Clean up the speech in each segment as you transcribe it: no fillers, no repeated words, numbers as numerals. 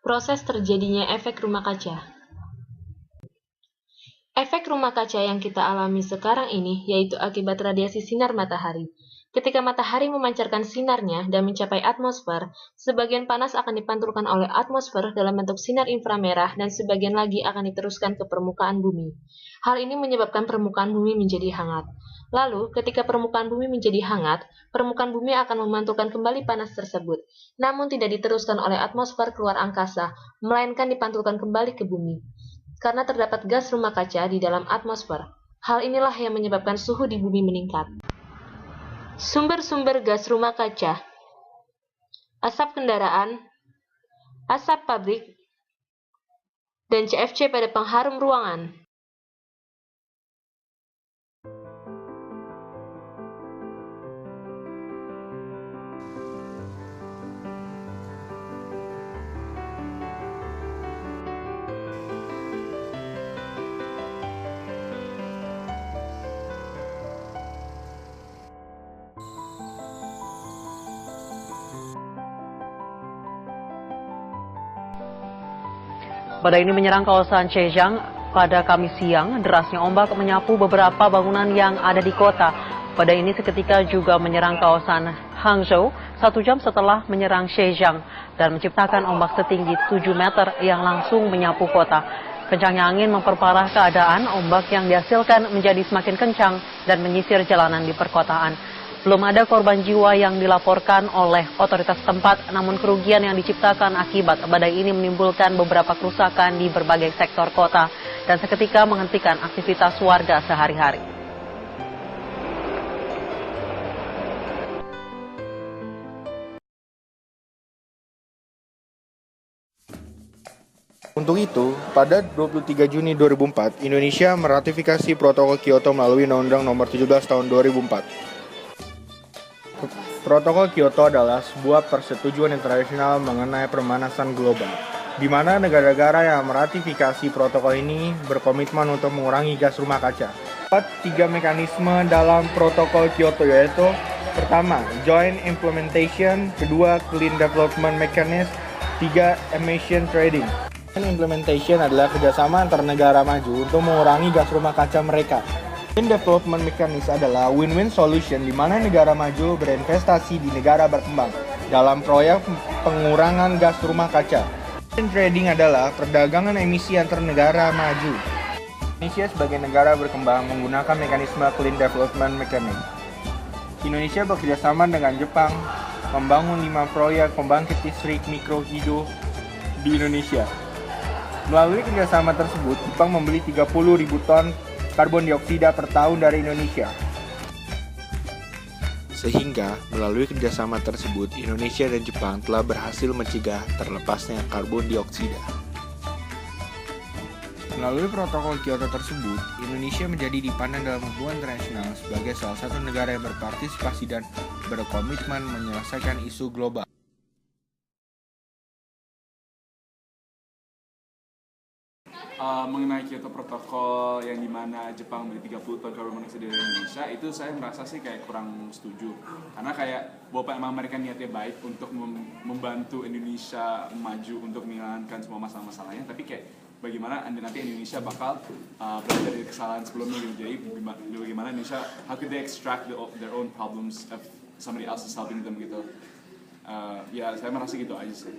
Proses terjadinya efek rumah kaca. Efek rumah kaca yang kita alami sekarang ini yaitu akibat radiasi sinar matahari. Ketika matahari memancarkan sinarnya dan mencapai atmosfer, sebagian panas akan dipantulkan oleh atmosfer dalam bentuk sinar inframerah dan sebagian lagi akan diteruskan ke permukaan bumi. Hal ini menyebabkan permukaan bumi menjadi hangat. Lalu, ketika permukaan bumi menjadi hangat, permukaan bumi akan memantulkan kembali panas tersebut, namun tidak diteruskan oleh atmosfer keluar angkasa, melainkan dipantulkan kembali ke bumi. Karena terdapat gas rumah kaca di dalam atmosfer, hal inilah yang menyebabkan suhu di bumi meningkat. Sumber-sumber gas rumah kaca: asap kendaraan, asap pabrik, dan CFC pada pengharum ruangan. Badai ini menyerang kawasan Zhejiang pada Kamis siang. Derasnya ombak menyapu beberapa bangunan yang ada di kota. Badai ini seketika juga menyerang kawasan Hangzhou 1 jam setelah menyerang Zhejiang dan menciptakan ombak setinggi 7 meter yang langsung menyapu kota. Kencangnya angin memperparah keadaan, ombak yang dihasilkan menjadi semakin kencang dan menyisir jalanan di perkotaan. Belum ada korban jiwa yang dilaporkan oleh otoritas tempat, namun kerugian yang diciptakan akibat badai ini menimbulkan beberapa kerusakan di berbagai sektor kota dan seketika menghentikan aktivitas warga sehari-hari. Untuk itu, pada 23 Juni 2004, Indonesia meratifikasi Protokol Kyoto melalui Undang-Undang Nomor 17 Tahun 2004. Protokol Kyoto adalah sebuah persetujuan internasional mengenai pemanasan global, di mana negara-negara yang meratifikasi protokol ini berkomitmen untuk mengurangi gas rumah kaca. Tiga mekanisme dalam Protokol Kyoto yaitu: pertama, Joint Implementation, kedua, Clean Development Mechanism, tiga, Emission Trading. Implementation adalah kerjasama antar negara maju untuk mengurangi gas rumah kaca mereka. Clean Development Mechanism adalah win-win solution di mana negara maju berinvestasi di negara berkembang dalam proyek pengurangan gas rumah kaca. Emission Trading adalah perdagangan emisi antar negara maju. Indonesia sebagai negara berkembang menggunakan mekanisme Clean Development Mechanism. Indonesia bekerjasama dengan Jepang membangun 5 proyek pembangkit listrik mikrohidro di Indonesia. Melalui kerjasama tersebut, Jepang membeli 30.000 ton karbon dioksida per tahun dari Indonesia. Sehingga, melalui kerjasama tersebut, Indonesia dan Jepang telah berhasil mencegah terlepasnya karbon dioksida. Melalui protokol Kyoto tersebut, Indonesia menjadi dipandang dalam hubungan internasional sebagai salah satu negara yang berpartisipasi dan berkomitmen menyelesaikan isu global. Mengenai Kyoto Protokol yang dimana Jepang beli 30 ton karbon monoksida dari Indonesia, itu saya merasa sih kayak kurang setuju, karena kayak walaupun emang mereka niatnya baik untuk membantu Indonesia maju untuk menghilangkan semua masalah-masalahnya, tapi kayak bagaimana nanti Indonesia bakal belajar dari kesalahan sebelumnya gitu. Jadi bagaimana Indonesia, how could they extract their own problems if somebody else is helping them gitu. Ya saya merasa gitu aja sih.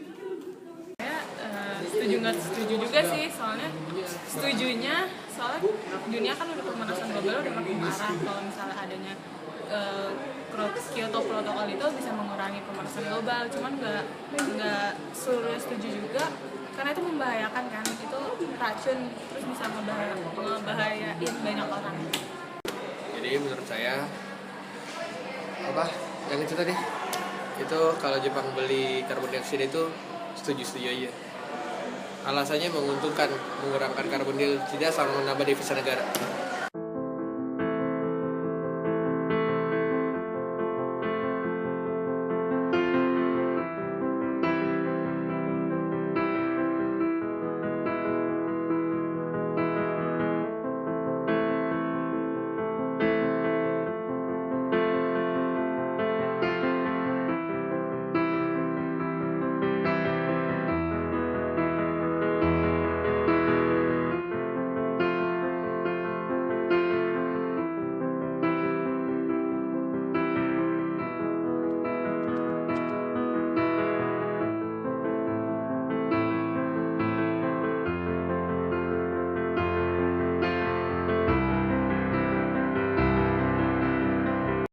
Setuju nggak setuju juga sih, soalnya dunia kan udah pemanasan global udah makin parah. Kalau misalnya adanya Kyoto Protokol itu bisa mengurangi pemanasan global, cuman nggak seluruhnya setuju juga karena itu membahayakan kan, itu racun terus bisa ngebahayain banyak orang. Jadi menurut saya yang itu tadi itu kalau Jepang beli karbon dioksida itu setuju aja. Alasannya menguntungkan, mengurangkan karbon dioksida sama menambah devisa negara.